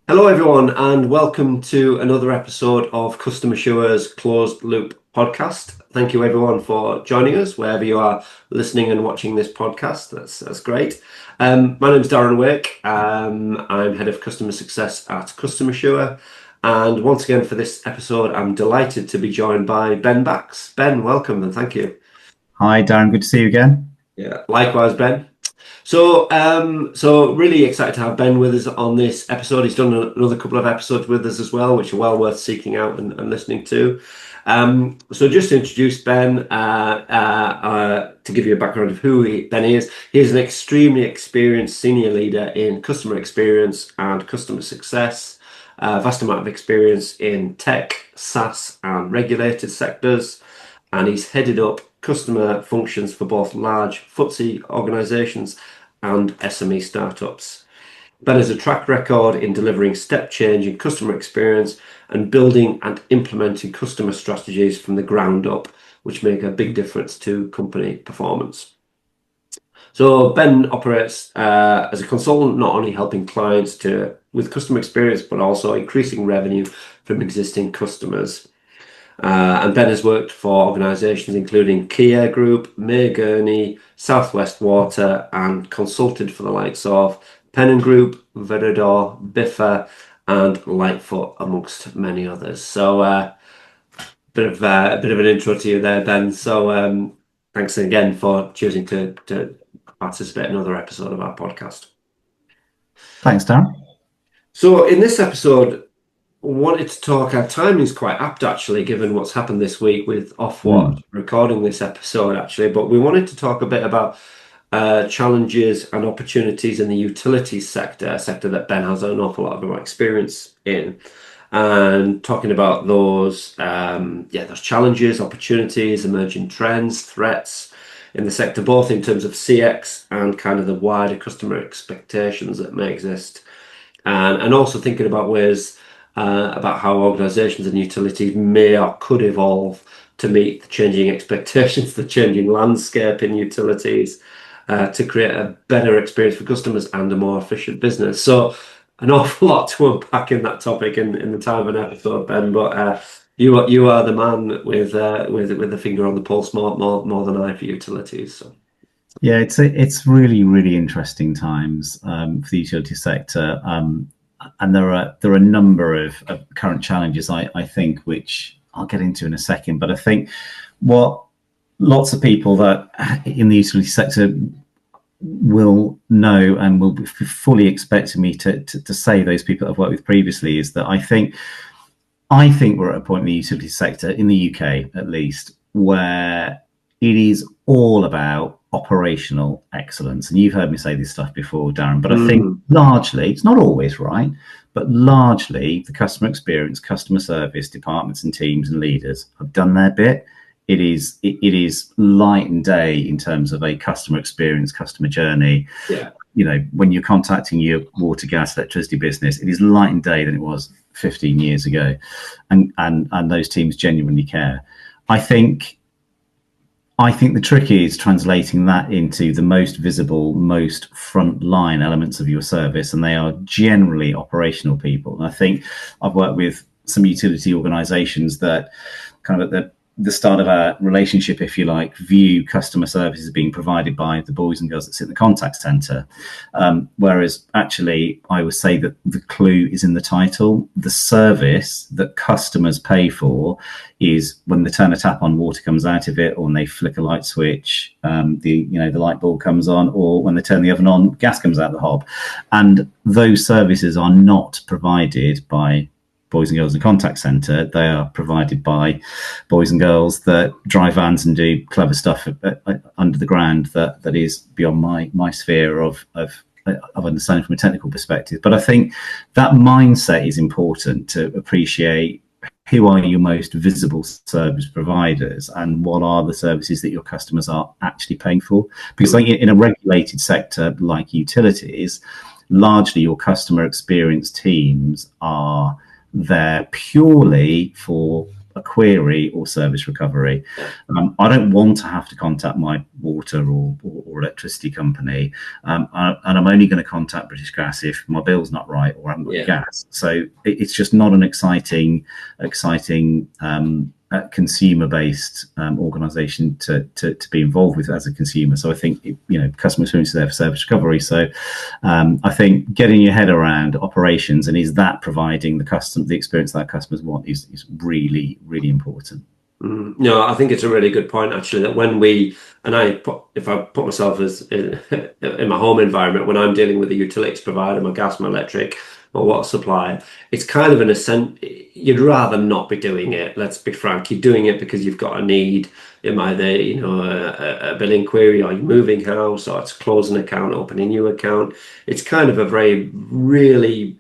Hello, everyone, and welcome to another episode of CustomerSure's Closed Loop podcast. Thank you, everyone, for joining us wherever you are listening and watching this podcast. That's great. My name is Darren Wake. I'm head of customer success at CustomerSure, and once again for this episode, I'm delighted to be joined by Ben Bax. Ben, welcome and thank you. Hi, Darren. Good to see you again. Yeah, likewise, Ben. So really excited to have Ben with us on this episode. He's done another couple of episodes with us as well, which are well worth seeking out and listening to. So just to introduce Ben, to give you a background of who Ben is, he is an extremely experienced senior leader in customer experience and customer success, vast amount of experience in tech, SaaS, and regulated sectors, and he's headed up customer functions for both large FTSE organisations and SME startups. Ben has a track record in delivering step change in customer experience and building and implementing customer strategies from the ground up, which make a big difference to company performance. So Ben operates as a consultant, not only helping clients with customer experience, but also increasing revenue from existing customers. And Ben has worked for organisations including Kia Group, May Gurney, Southwest Water, and consulted for the likes of Pennon Group, Veridor, Biffa, and Lightfoot, amongst many others. So a bit of an intro to you there, Ben. So thanks again for choosing to participate in another episode of our podcast. Thanks, Darren. So in this episode, wanted to talk. Our timing is quite apt, actually, given what's happened this week with Ofwat recording this episode, actually. But we wanted to talk a bit about challenges and opportunities in the utilities sector, a sector that Ben has an awful lot of experience in, and talking about those challenges, opportunities, emerging trends, threats in the sector, both in terms of CX and kind of the wider customer expectations that may exist, and also thinking about ways about how organisations and utilities may or could evolve to meet the changing expectations, the changing landscape in utilities, to create a better experience for customers and a more efficient business. So an awful lot to unpack in that topic in the time of an episode, Ben. But you are the man with the finger on the pulse more than I for utilities. So. Yeah, it's really interesting times for the utility sector. And there are a number of current challenges, I think, which I'll get into in a second. But I think what lots of people that in the utility sector will know and will be fully expecting me to say, those people I've worked with previously, is that I think we're at a point in the utility sector, in the UK at least, where it is all about operational excellence. And you've heard me say this stuff before, Darren, but I think largely, it's not always right, but largely the customer experience, customer service departments and teams and leaders have done their bit. It is light and day in terms of a customer experience, customer journey. Yeah. You know, when you're contacting your water, gas, electricity business, it is light and day than it was 15 years ago. And those teams genuinely care. I think the trick is translating that into the most visible, most frontline elements of your service, and they are generally operational people. And I think I've worked with some utility organisations that kind of at the start of our relationship, if you like, view customer services being provided by the boys and girls that sit in the contact centre. Whereas actually, I would say that the clue is in the title. The service that customers pay for is when they turn a tap on, water comes out of it, or when they flick a light switch, the light bulb comes on, or when they turn the oven on, gas comes out the hob. And those services are not provided by boys and girls in the contact centre. They are provided by boys and girls that drive vans and do clever stuff under the ground that is beyond my sphere of understanding from a technical perspective. But I think that mindset is important to appreciate who are your most visible service providers and what are the services that your customers are actually paying for. Because like in a regulated sector like utilities, largely your customer experience teams are there purely for a query or service recovery. I don't want to have to contact my water or electricity company, and I'm only going to contact British Gas if my bill's not right or I haven't got gas. So it's just not an exciting consumer-based organisation to be involved with as a consumer. So I think customer experience is there for service recovery. So I think getting your head around operations and is that providing the experience that customers want is really, really important. No, I think it's a really good point actually, that when if I put myself as in my home environment, when I'm dealing with a utilities provider, my gas, my electric, my water supplier, it's kind of an ascent. You'd rather not be doing it. Let's be frank. You're doing it because you've got a need. It might be, a billing query, or you're moving house, or it's closing an account, opening a new account. It's kind of a very really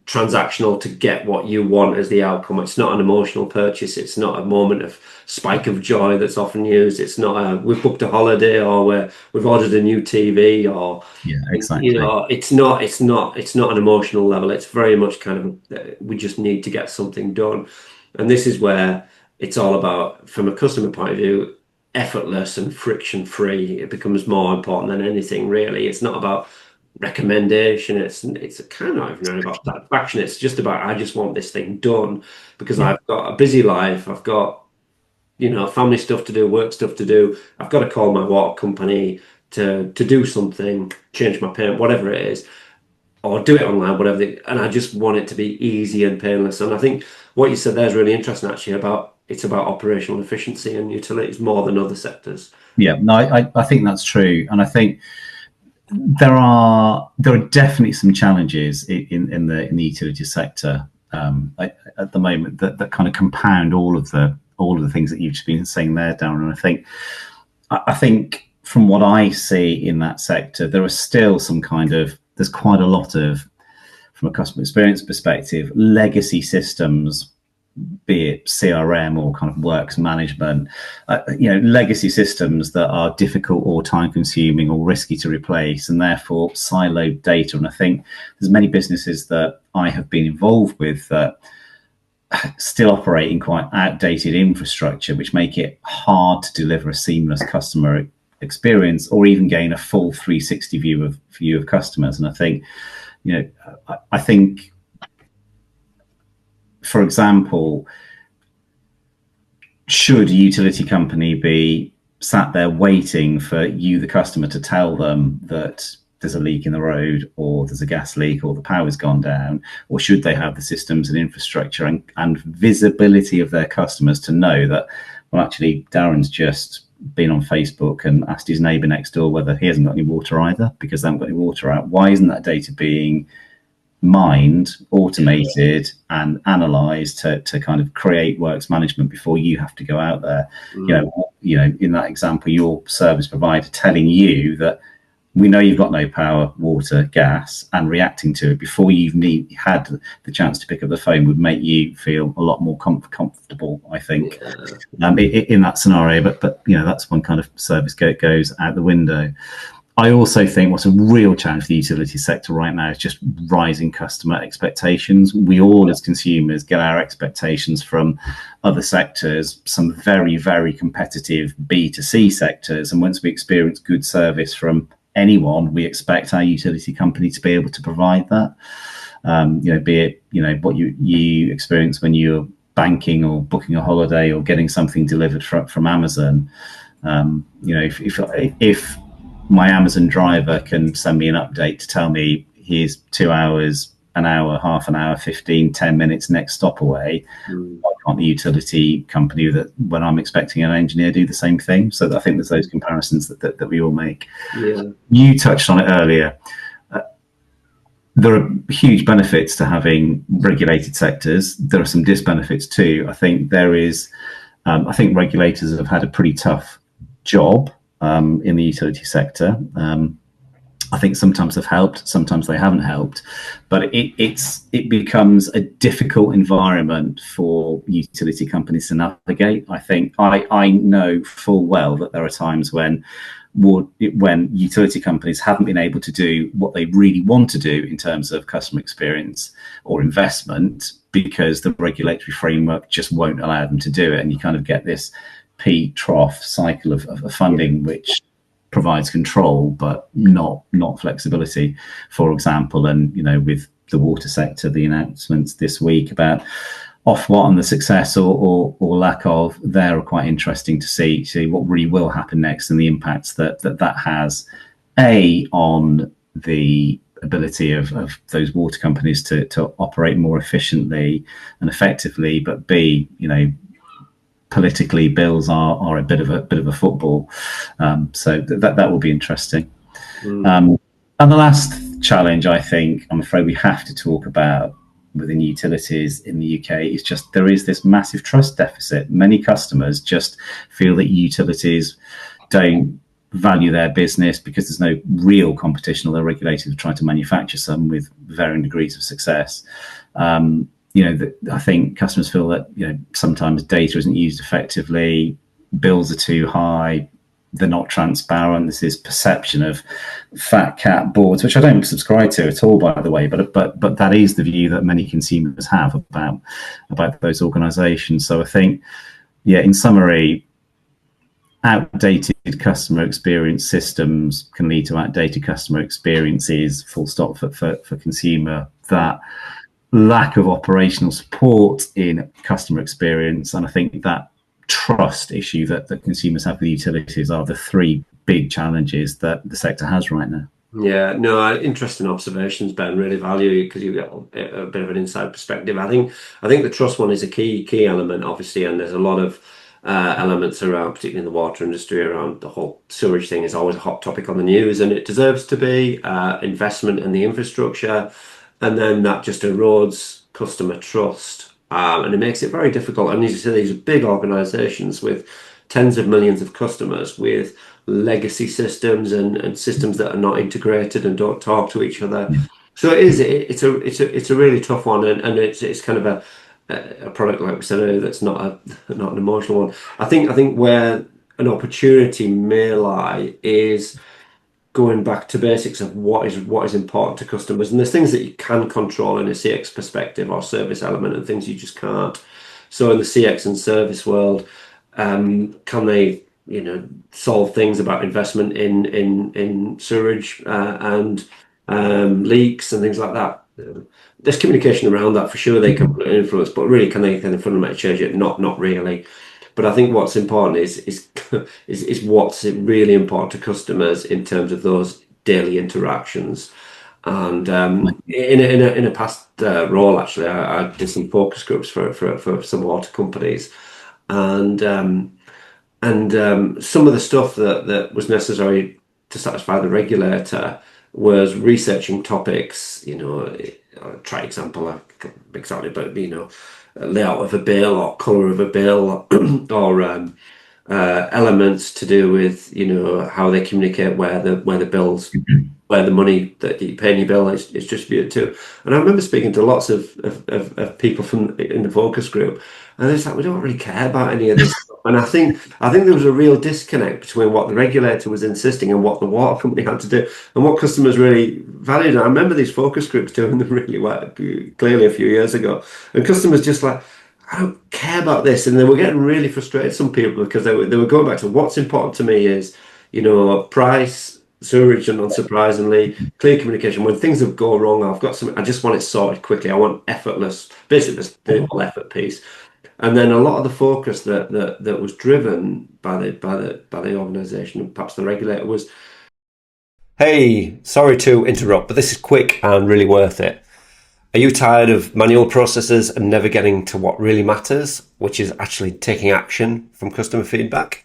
transactional to get what you want as the outcome. It's not an emotional purchase. It's not a moment of spike of joy that's often used. It's not we've booked a holiday, or we've ordered a new TV, or exactly. It's not an emotional level. It's very much kind of we just need to get something done, and this is where it's all about, from a customer point of view, effortless and friction free. It becomes more important than anything, really. It's not about recommendation. It's kind of not even really about satisfaction. It's just about, I just want this thing done because I've got a busy life. I've got family stuff to do, work stuff to do. I've got to call my water company to do something, change my payment, whatever it is, or do it online, whatever. And I just want it to be easy and painless. And I think what you said there is really interesting, actually, it's about operational efficiency and utilities more than other sectors. Yeah, no, I think that's true, and I think there are definitely some challenges in the utility sector at the moment that kind of compound all of the things that you've just been saying there, Darren. And I think from what I see in that sector, there are still there's quite a lot of, from a customer experience perspective, legacy systems, be it CRM or kind of works management, legacy systems that are difficult or time consuming or risky to replace, and therefore siloed data. And I think there's many businesses that I have been involved with that still operate in quite outdated infrastructure, which make it hard to deliver a seamless customer experience or even gain a full 360 view of customers. And I think, I think, for example, should a utility company be sat there waiting for you, the customer, to tell them that there's a leak in the road, or there's a gas leak, or the power's gone down? Or should they have the systems and infrastructure and visibility of their customers to know that, well, actually, Darren's just been on Facebook and asked his neighbour next door whether he hasn't got any water either because they haven't got any water out? Why isn't that data being mined, automated, and analysed to kind of create works management before you have to go out there? In that example, your service provider telling you that we know you've got no power, water, gas, and reacting to it before you've had the chance to pick up the phone would make you feel a lot more comfortable, I think, in that scenario. But that's one kind of service goes out the window. I also think what's a real challenge for the utility sector right now is just rising customer expectations. We all, as consumers, get our expectations from other sectors, some very, very competitive B2C sectors. And once we experience good service from anyone, we expect our utility company to be able to provide that. Be it, what you experience when you're banking or booking a holiday or getting something delivered from Amazon. If my Amazon driver can send me an update to tell me here's 2 hours, an hour, half an hour, 15, 10 minutes, next stop away, why can't the utility company, that when I'm expecting an engineer, do the same thing? So I think there's those comparisons that we all make. Yeah. You touched on it earlier. There are huge benefits to having regulated sectors. There are some disbenefits too. I think I think regulators have had a pretty tough job in the utility sector. I think sometimes they've helped, sometimes they haven't helped, but it becomes a difficult environment for utility companies to navigate. I think I know full well that there are times when utility companies haven't been able to do what they really want to do in terms of customer experience or investment because the regulatory framework just won't allow them to do it, and you kind of get this peak trough cycle of funding, which provides control but not flexibility, for example. And with the water sector, the announcements this week about Ofwat and the success or lack of there are quite interesting to see what really will happen next and the impacts that has on the ability of those water companies to operate more efficiently and effectively, but B, politically bills are a bit of a football, so that will be interesting. And the last challenge, I think, I'm afraid we have to talk about within utilities in the UK is just there is this massive trust deficit. Many customers just feel that utilities don't value their business because there's no real competition, or they're regulated to try to manufacture some with varying degrees of success. I think customers feel that sometimes data isn't used effectively, bills are too high, they're not transparent. There's this perception of fat cat boards, which I don't subscribe to at all, by the way. But that is the view that many consumers have about those organisations. So I think, in summary, outdated customer experience systems can lead to outdated customer experiences. Full stop for consumer. That lack of operational support in customer experience, and I think that trust issue that consumers have with utilities are the three big challenges that the sector has right now. Yeah, no, interesting observations, Ben. Really value you because you get a bit of an inside perspective. I think the trust one is a key element, obviously, and there's a lot of elements around, particularly in the water industry, around the whole sewerage thing is always a hot topic on the news, and it deserves to be. Investment in the infrastructure, and then that just erodes customer trust, and it makes it very difficult. And as you say, these are big organisations with tens of millions of customers with legacy systems and systems that are not integrated and don't talk to each other. So it's a really tough one, and it's kind of a product, like we said earlier, that's not an emotional one. I think where an opportunity may lie is going back to basics of what is important to customers, and there's things that you can control in a CX perspective or service element, and things you just can't. So in the CX and service world, can they solve things about investment in sewerage and leaks and things like that? There's communication around that for sure. They can put an influence, but really, can they fundamentally change it? Not really. But I think what's important is what's really important to customers in terms of those daily interactions. And in a past role, actually, I did some focus groups for some water companies, and some of the stuff that was necessary to satisfy the regulator was researching topics. Try example exactly, but layout of a bill or color of a bill or elements to do with how they communicate where the bills, where the money that you pay in your bill is distributed to. And I remember speaking to lots of people in the focus group, and it's like, we don't really care about any of this stuff. And I think there was a real disconnect between what the regulator was insisting and what the water company had to do and what customers really valued. And I remember these focus groups doing them really well, clearly a few years ago, and customers just like, I don't care about this. And they were getting really frustrated, some people, because they were going back to what's important to me is, price, sewerage, and unsurprisingly, clear communication. When things have gone wrong, I've got something, I just want it sorted quickly. I want effortless, basically this whole effort piece. And then a lot of the focus that was driven by the organisation and perhaps the regulator was, hey, sorry to interrupt, but this is quick and really worth it. Are you tired of manual processes and never getting to what really matters, which is actually taking action from customer feedback?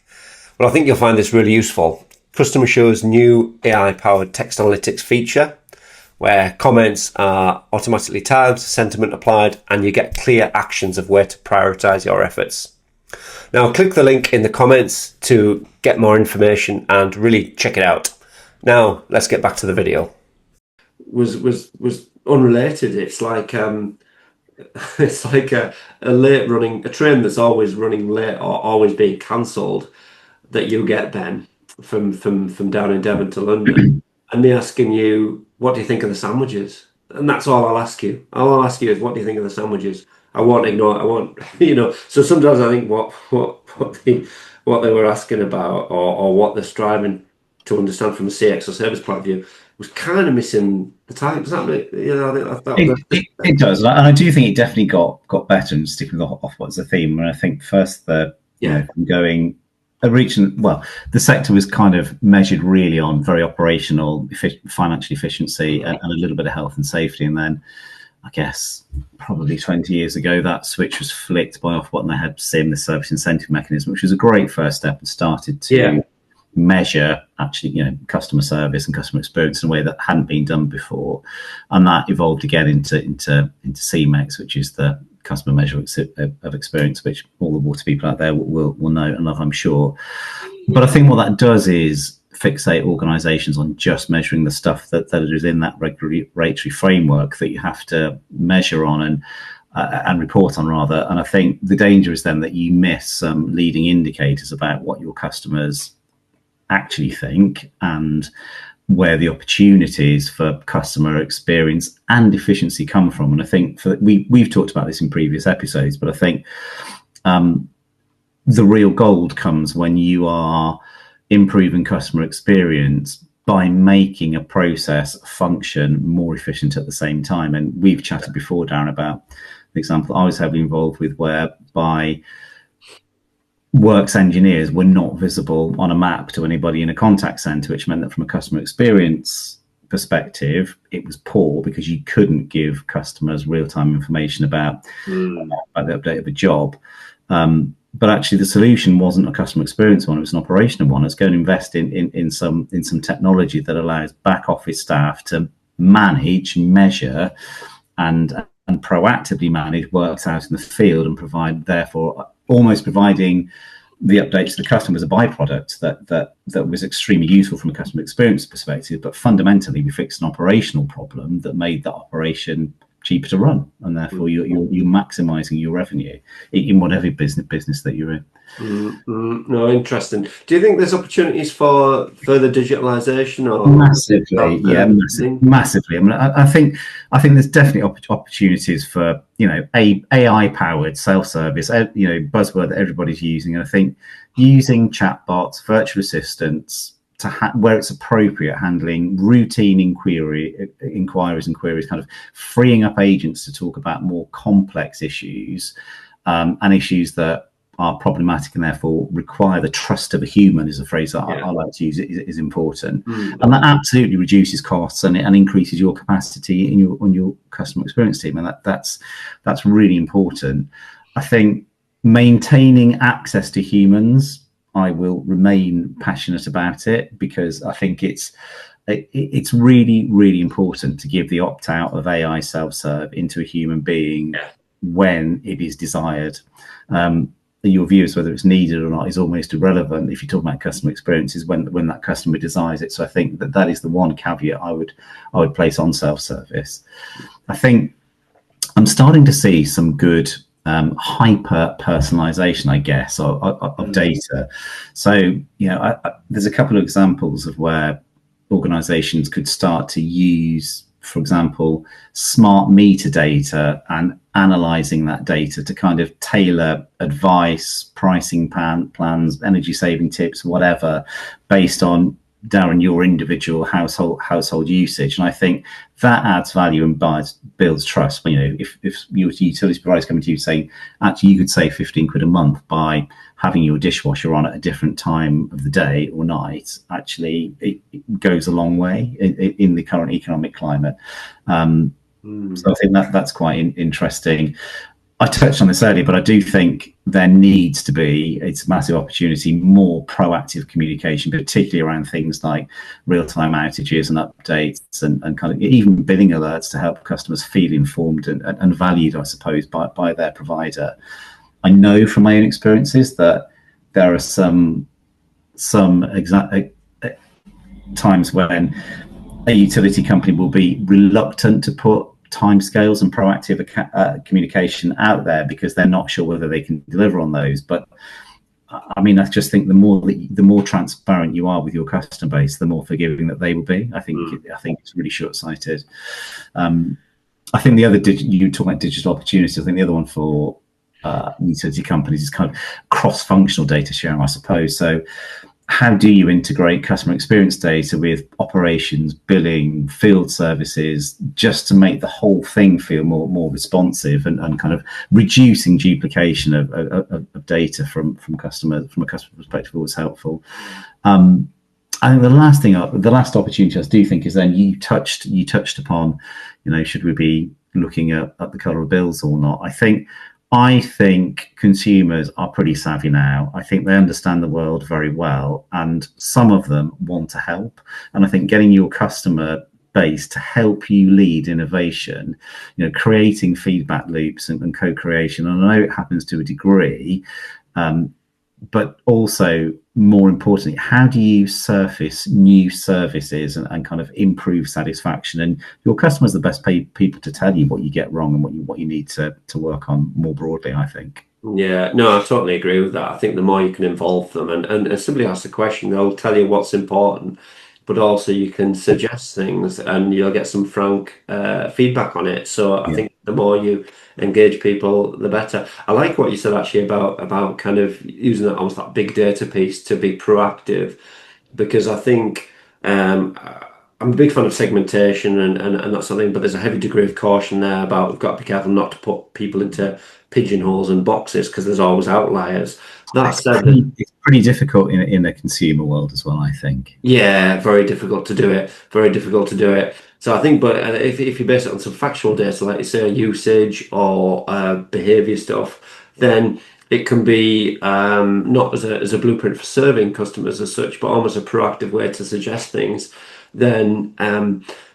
Well, I think you'll find this really useful. CustomerSure's new AI-powered text analytics feature, where comments are automatically tagged, sentiment applied, and you get clear actions of where to prioritize your efforts. Now, click the link in the comments to get more information and really check it out. Now let's get back to the video. Was unrelated. It's like it's like a train that's always running late or always being cancelled that you get, Ben, from down in Devon to London, and me asking you, what do you think of the sandwiches? And that's all I'll ask you. All I'll ask you is, what do you think of the sandwiches? I won't ignore it. I won't, So sometimes I think what they were asking about, or what they're striving to understand from a CX or service point of view, was kind of missing the type. Does that make, I think It does, and I do think it definitely got better. And sticking off what's the theme, and I think first from going reaching, well, the sector was kind of measured really on very operational, financial efficiency, and a little bit of health and safety, and then I guess probably 20 years ago that switch was flicked by Ofwat, and they had SIM, the service incentive mechanism, which was a great first step and started to measure actually customer service and customer experience in a way that hadn't been done before, and that evolved again into CMEX, which is the customer measure of experience, which all the water people out there will know and love, I'm sure. But I think what that does is fixate organizations on just measuring the stuff that is in that regulatory framework that you have to measure on and report on, rather. And I think the danger is then that you miss some leading indicators about what your customers actually think and where the opportunities for customer experience and efficiency come from. And I think we've talked about this in previous episodes, but I think the real gold comes when you are improving customer experience by making a process function more efficient at the same time. And we've chatted before, Darren, about the example I was heavily involved with, whereby works engineers were not visible on a map to anybody in a contact center, which meant that from a customer experience perspective, it was poor because you couldn't give customers real-time information about the update of a job. But actually, the solution wasn't a customer experience one; it was an operational one. It's going to invest in some technology that allows back office staff to manage, measure, and proactively manage works out in the field, and provide, therefore, almost providing the updates to the customer as a byproduct that was extremely useful from a customer experience perspective. But fundamentally, we fixed an operational problem that made that operation cheaper to run, and therefore you're maximizing your revenue in whatever business that you're in. No, interesting. Do you think there's opportunities for further digitalization? Or massively? Massively. I mean, I think there's definitely opportunities for AI powered self-service, buzzword that everybody's using. And I think using chatbots, virtual assistants, where it's appropriate, handling routine inquiries and queries, kind of freeing up agents to talk about more complex issues and issues that are problematic and therefore require the trust of a human, is a phrase that I like to use, is important. And that absolutely reduces costs and increases your capacity on your customer experience team, and that's really important. I think maintaining access to humans, I will remain passionate about it, because I think it's really, really important to give the opt-out of AI self-serve into a human being when it is desired. Your views whether it's needed or not is almost irrelevant if you talk about customer experiences when that customer desires it. So I think that is the one caveat I would place on self-service. I think I'm starting to see some good hyper personalization, I guess, of data. So there's a couple of examples of where organizations could start to use, for example, smart meter data and analyzing that data to kind of tailor advice, pricing plans, energy saving tips, whatever, based on, Darren, your individual household usage. And I think that adds value and builds trust. If your utility provider is coming to you saying, actually, you could save 15 quid a month by having your dishwasher on at a different time of the day or night, actually, it goes a long way in the current economic climate. So I think that's quite interesting. I touched on this earlier, but I do think there needs to be, it's a massive opportunity, more proactive communication, particularly around things like real-time outages and updates and kind of even billing alerts to help customers feel informed and valued, I suppose, by their provider. I know from my own experiences that there are some times when a utility company will be reluctant to put timescales and proactive communication out there because they're not sure whether they can deliver on those. But I mean, I just think the more transparent you are with your customer base, the more forgiving that they will be. I think it's really short-sighted. I think the other you talk about digital opportunities. I think the other one for utility companies is kind of cross-functional data sharing, I suppose. So how do you integrate customer experience data with operations, billing, field services, just to make the whole thing feel more responsive and kind of reducing duplication of data from a customer perspective was helpful. I think the last opportunity I do think is then you touched upon, should we be looking at the colour of bills or not? I think consumers are pretty savvy now. I think they understand the world very well, and some of them want to help. And I think getting your customer base to help you lead innovation, creating feedback loops and co-creation. And I know it happens to a degree, but also more importantly, how do you surface new services and kind of improve satisfaction? And your customers are the best people to tell you what you get wrong and what you need to work on more broadly, I think. Yeah, no, I totally agree with that. I think the more you can involve them and simply ask the question, they'll tell you what's important, but also you can suggest things and you'll get some frank feedback on it. So I think the more you engage people, the better. I like what you said actually about kind of using that almost that big data piece to be proactive, because I think I'm a big fan of segmentation and that sort of thing, but there's a heavy degree of caution there about we've got to be careful not to put people into pigeonholes and boxes because there's always outliers. That said, it's pretty difficult in the consumer world as well, I think. Yeah, very difficult to do it. Very difficult to do it. So I think, but if you base it on some factual data, like you say, usage or behavior stuff, then it can be not as a blueprint for serving customers as such, but almost a proactive way to suggest things. Then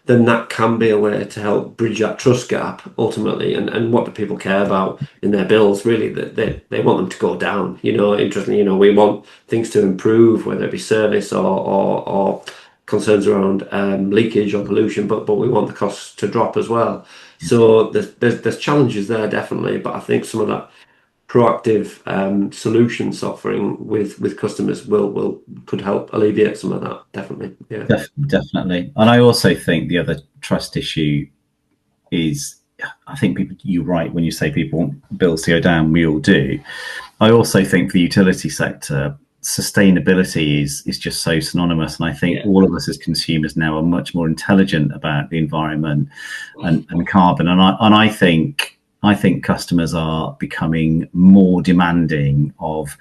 that can be a way to help bridge that trust gap ultimately. And what do people care about in their bills? Really, that they want them to go down. Interestingly, we want things to improve, whether it be service or concerns around leakage or pollution, but we want the costs to drop as well. So there's challenges there definitely, but I think some of that proactive solutions offering with customers could help alleviate some of that, definitely. Yeah, definitely. And I also think the other trust issue is, I think you're right when you say people want bills to go down. We all do. I also think for the utility sector, sustainability is just so synonymous, and I think all of us as consumers now are much more intelligent about the environment and carbon. And I think customers are becoming more demanding of,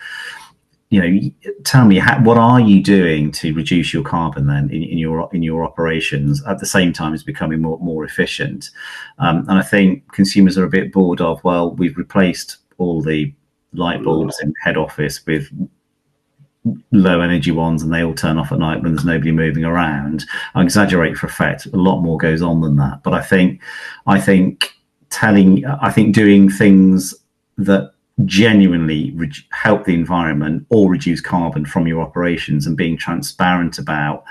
tell me what are you doing to reduce your carbon then in your operations at the same time as becoming more efficient. And I think consumers are a bit bored of, well, we've replaced all the light bulbs in head office with low energy ones and they all turn off at night when there's nobody moving around. I exaggerate for effect. A lot more goes on than that. But I think doing things that genuinely help the environment or reduce carbon from your operations and being transparent about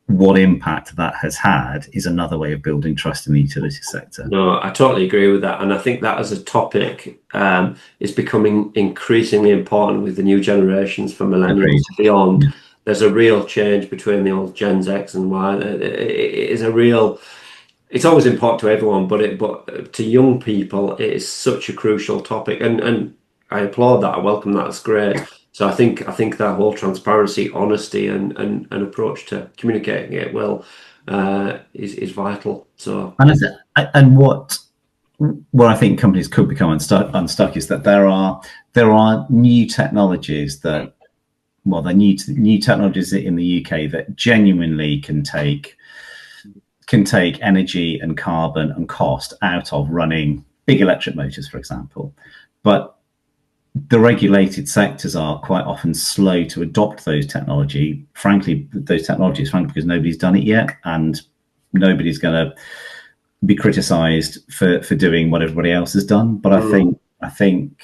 what impact that has had is another way of building trust in the utility sector. No, I totally agree with that. And I think that as a topic is becoming increasingly important with the new generations from millennials and beyond. Yeah. There's a real change between the old Gen X and Y. It's always important to everyone, but to young people, it is such a crucial topic. And I applaud that. I welcome that. It's great. So I think that whole transparency, honesty, and approach to communicating it is vital. So and what I think companies could become unstuck is that there are new technologies that they're new technologies in the UK that genuinely can take energy and carbon and cost out of running big electric motors, for example, but the regulated sectors are quite often slow to adopt those technologies, frankly, because nobody's done it yet, and nobody's going to be criticised for doing what everybody else has done. But I think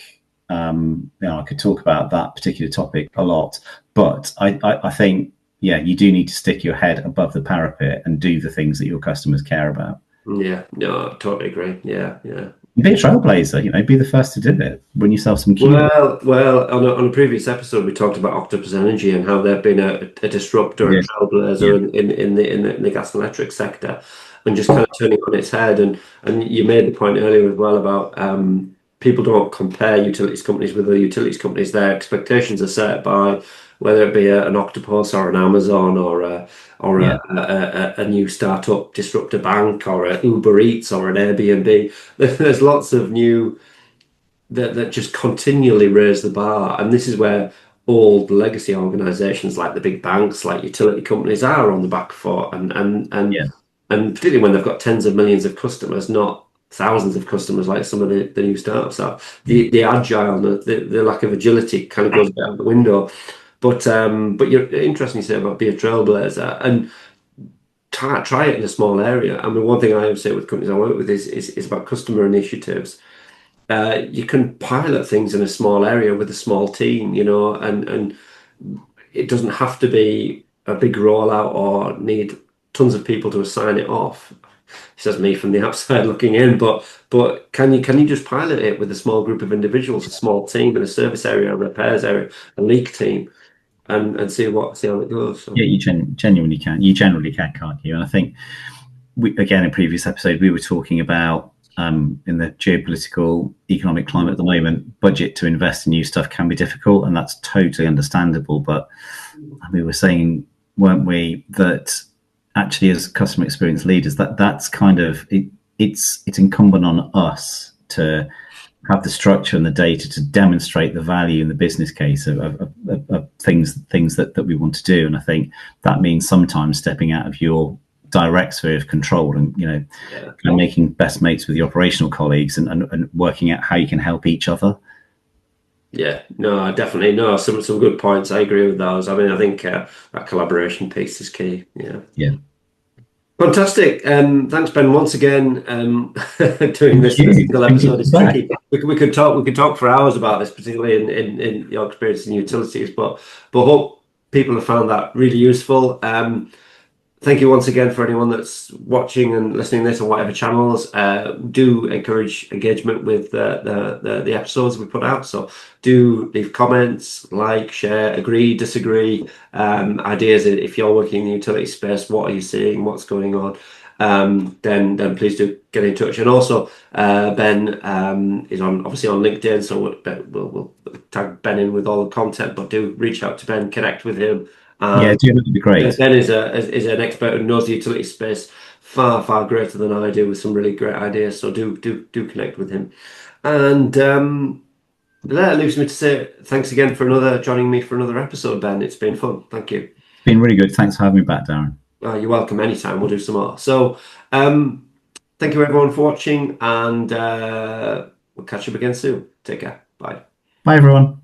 I could talk about that particular topic a lot, but I think yeah, you do need to stick your head above the parapet and do the things that your customers care about. Yeah, no, I totally agree. Yeah, yeah. Be a trailblazer, be the first to do it. Win yourself some kudos. Well, on a previous episode, we talked about Octopus Energy and how they've been a disruptor and trailblazer in the gas and electric sector, and just kind of turning on its head. And you made the point earlier as well about people don't compare utilities companies with other utilities companies. Their expectations are set by whether it be an Octopus or an Amazon or a new startup disruptor bank or a Uber Eats or an Airbnb. There's lots of new that just continually raise the bar, and this is where old legacy organisations like the big banks, like utility companies, are on the back foot, and particularly when they've got tens of millions of customers, not thousands of customers like some of the new startups are. The agile, the lack of agility kind of goes out the window. But you're interesting you say about be a trailblazer and try it in a small area. I mean, one thing I always say with companies I work with is about customer initiatives. You can pilot things in a small area with a small team, and it doesn't have to be a big rollout or need tons of people to sign it off. Says me from the outside looking in, but can you just pilot it with a small group of individuals, a small team in a service area, a repairs area, a leak team, and see how it goes. So. Yeah, you genuinely can. You generally can, can't you? And I think again in previous episode we were talking about in the geopolitical economic climate at the moment, budget to invest in new stuff can be difficult, and that's totally understandable. But we were saying, weren't we, that actually as customer experience leaders, that's kind of it, it's incumbent on us to have the structure and the data to demonstrate the value in the business case of things that we want to do. And I think that means sometimes stepping out of your direct sphere of control and and making best mates with your operational colleagues and working out how you can help each other. Yeah, no, definitely. No, some good points. I agree with those. I mean, I think that collaboration piece is key. Yeah. Fantastic. Thanks, Ben, once again. Doing this single episode is tricky. We could talk for hours about this, particularly in your experience in utilities, but hope people have found that really useful. Thank you once again for anyone that's watching and listening to this on whatever channels. Do encourage engagement with the episodes we put out. So do leave comments, like, share, agree, disagree, ideas. If you're working in the utility space, what are you seeing? What's going on? Then please do get in touch. And also, Ben is obviously on LinkedIn, so we'll tag Ben in with all the content. But do reach out to Ben, connect with him. That'd be great. Ben is an expert who knows the utility space far greater than I do, with some really great ideas. So do connect with him. And that leaves me to say thanks again for joining me for another episode, Ben. It's been fun. Thank you. It's been really good. Thanks for having me back, Darren. You're welcome. Anytime. We'll do some more. So thank you everyone for watching, and we'll catch up again soon. Take care. Bye. Bye, everyone.